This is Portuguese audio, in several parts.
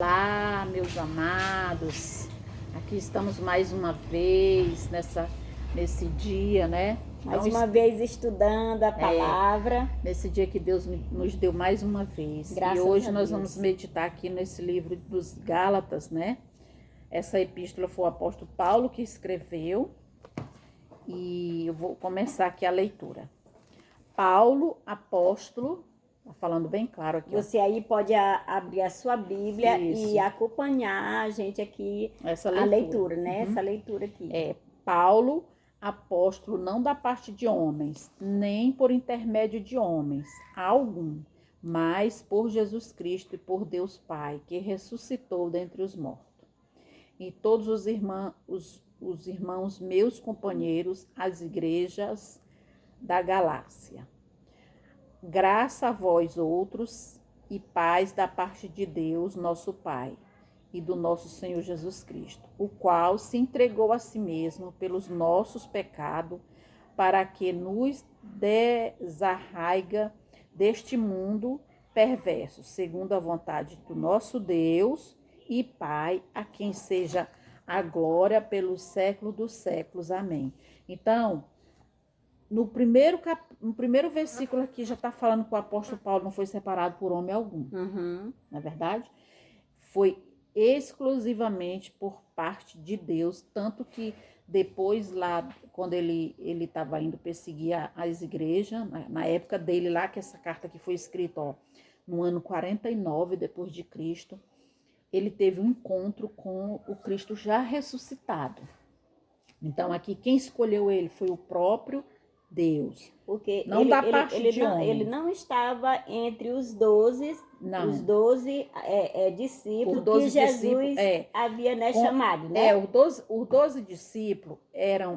Olá, meus amados. Aqui estamos mais uma vez nesse dia, né? Mais uma vez estudando a palavra. Nesse dia que Deus nos deu mais uma vez. Graças e hoje a nós Deus. vamos meditar aqui nesse livro dos Gálatas, né? Essa epístola foi o apóstolo Paulo que escreveu. E eu vou começar aqui a leitura. Paulo, apóstolo, tá falando bem claro aqui. Você aí pode abrir a sua Bíblia Isso. e acompanhar a gente aqui, Essa a leitura, né? Essa leitura aqui. Paulo, apóstolo, não da parte de homens, nem por intermédio de homens, algum, mas por Jesus Cristo e por Deus Pai, que ressuscitou dentre os mortos. E todos os irmãos meus companheiros, as igrejas da Galácia. Graça a vós outros e paz da parte de Deus, nosso Pai, e do nosso Senhor Jesus Cristo, o qual se entregou a si mesmo pelos nossos pecados, para que nos desarraiga deste mundo perverso, segundo a vontade do nosso Deus e Pai, a quem seja a glória pelos séculos dos séculos. Amém. Então, no primeiro versículo aqui já está falando que o apóstolo Paulo não foi separado por homem algum. Na verdade, foi exclusivamente por parte de Deus, tanto que depois lá, quando ele estava indo perseguir as igrejas, na época dele lá, que essa carta aqui foi escrita, no ano 49 depois de Cristo, ele teve um encontro com o Cristo já ressuscitado. Então aqui quem escolheu ele foi o próprio Deus. Porque não da parte de homem. Ele não estava entre os 12, não. Os 12 discípulos 12 que Jesus discípulos, havia chamado, né? Os 12 discípulos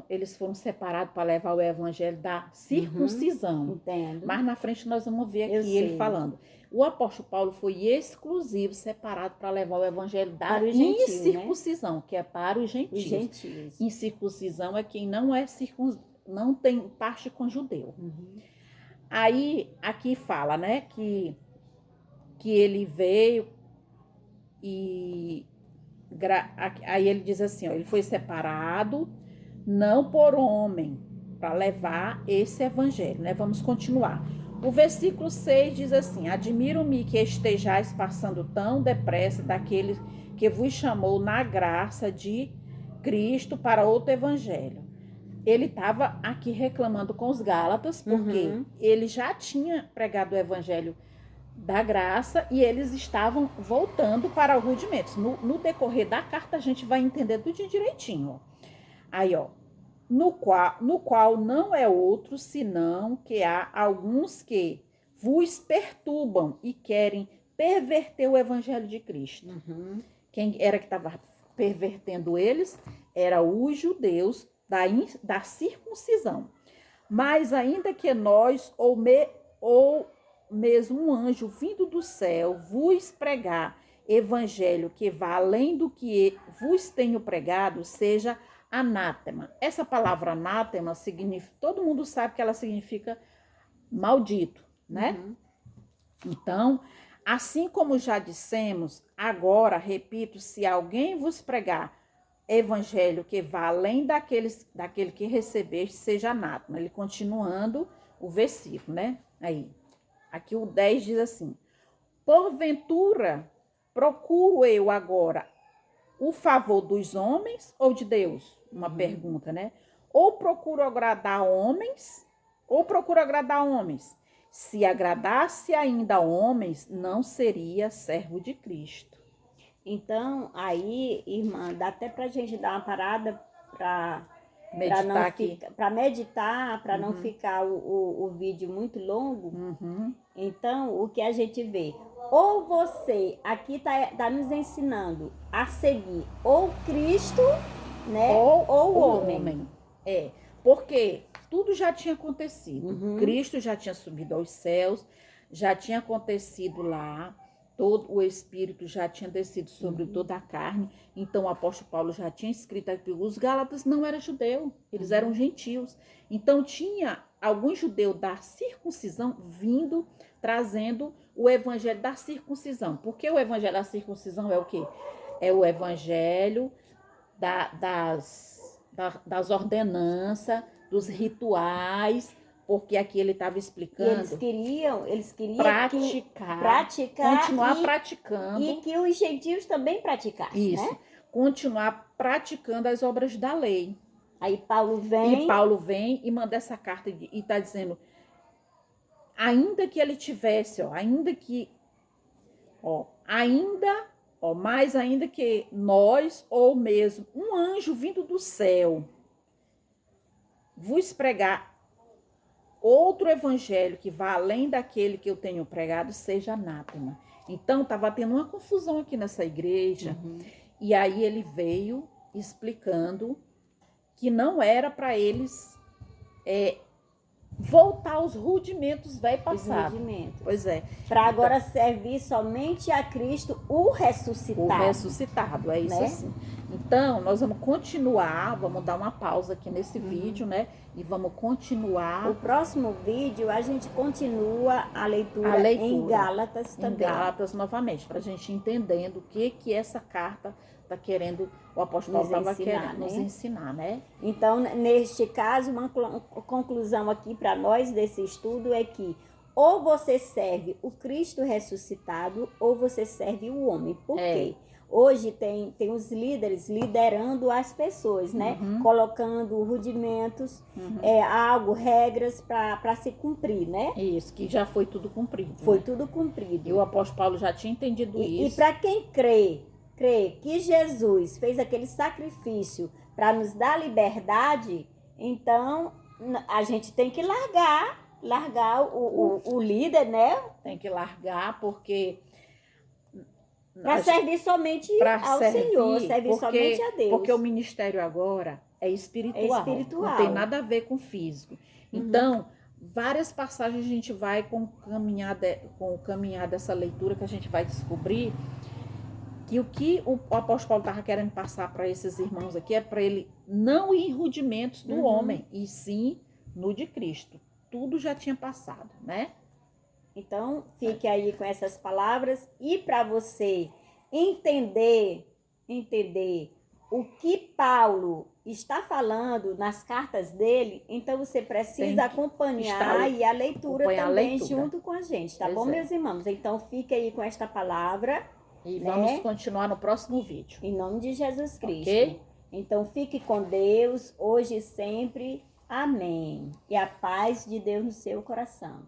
eles foram separados para levar o evangelho da circuncisão. Entendo. Mais na frente nós vamos ver aqui ele falando. O apóstolo Paulo foi exclusivo, separado para levar o evangelho da incircuncisão, né? Que é para os gentios. Incircuncisão é quem não tem parte com judeu. Aí aqui fala, né, que ele veio e aí ele diz assim, ele foi separado não por homem para levar esse evangelho, né? Vamos continuar. O versículo 6 diz assim: admiro-me que estejais passando tão depressa daquele que vos chamou na graça de Cristo para outro evangelho. Ele estava aqui reclamando com os Gálatas, porque ele já tinha pregado o evangelho da graça e eles estavam voltando para os rudimentos. No decorrer da carta a gente vai entender tudo direitinho. Aí, no qual não é outro, senão que há alguns que vos perturbam e querem perverter o evangelho de Cristo. Quem era que estava pervertendo eles? Era os judeus da circuncisão. Mas ainda que nós, ou mesmo um anjo vindo do céu, vos pregar evangelho que vá além do que vos tenho pregado, seja anátema. Essa palavra anátema significa, todo mundo sabe que ela significa maldito, né? Então, assim como já dissemos, agora repito, se alguém vos pregar evangelho que vá além daquele que recebeste, seja anátema. Ele continuando o versículo, né? Aí, aqui o 10 diz assim: porventura procuro eu agora o favor dos homens ou de Deus? Uma pergunta, né? Ou procuro agradar homens, Se agradasse ainda homens, não seria servo de Cristo. Então, aí, irmã, dá até pra gente dar uma parada para meditar, para não ficar o vídeo muito longo. Então, o que a gente vê? Ou você, aqui tá nos ensinando a seguir ou Cristo, né? Ou o homem. Porque tudo já tinha acontecido. Cristo já tinha subido aos céus, já tinha acontecido lá. Todo o Espírito já tinha descido sobre toda a carne. Então o apóstolo Paulo já tinha escrito aqui, os Gálatas não eram judeus, eles eram gentios. Então tinha alguns judeus da circuncisão vindo, trazendo o evangelho da circuncisão. Porque o evangelho da circuncisão é o quê? É o evangelho das ordenanças, dos rituais, porque aqui ele estava explicando. Eles queriam praticar, continuar praticando. E que os gentios também praticassem, isso, né? Continuar praticando as obras da lei. Aí Paulo vem e manda essa carta e está dizendo, ainda que ele tivesse, mais ainda que nós, ou mesmo um anjo vindo do céu, vos pregar outro evangelho que vá além daquele que eu tenho pregado, seja anátema. Então, estava tendo uma confusão aqui nessa igreja, e aí ele veio explicando que não era para eles voltar aos rudimentos velho passado. Pois é. Para agora servir somente a Cristo, o ressuscitado. O ressuscitado, é isso, né? Assim. Então, nós vamos continuar, vamos dar uma pausa aqui nesse vídeo, né? E vamos continuar. O próximo vídeo, a gente continua a leitura em Gálatas também. Em Gálatas novamente, para a gente entendendo o que essa carta está querendo, o apóstolo Paulo estava querendo nos ensinar, né? Então, neste caso, uma conclusão aqui para nós desse estudo é que ou você serve o Cristo ressuscitado ou você serve o homem. Por quê? Hoje tem os líderes liderando as pessoas, né? Colocando rudimentos, regras para se cumprir, né? Isso, que já foi tudo cumprido. Foi tudo cumprido. E o apóstolo Paulo já tinha entendido isso. E para quem crê que Jesus fez aquele sacrifício para nos dar liberdade, então a gente tem que largar o líder, né? Tem que largar, porque para servir somente ao Senhor, servir somente a Deus. Porque o ministério agora é espiritual. Não tem nada a ver com físico. Então, várias passagens a gente vai com o caminhar dessa leitura que a gente vai descobrir que o que o apóstolo Paulo estava querendo passar para esses irmãos aqui é para ele não ir em rudimentos do homem, e sim no de Cristo. Tudo já tinha passado, né? Então, fique aí com essas palavras. E para você entender o que Paulo está falando nas cartas dele, então você precisa acompanhar aí a leitura também junto com a gente, tá bom, meus irmãos? Então, fique aí com esta palavra. E vamos continuar no próximo vídeo. Em nome de Jesus Cristo. Okay? Então, fique com Deus, hoje e sempre. Amém. E a paz de Deus no seu coração.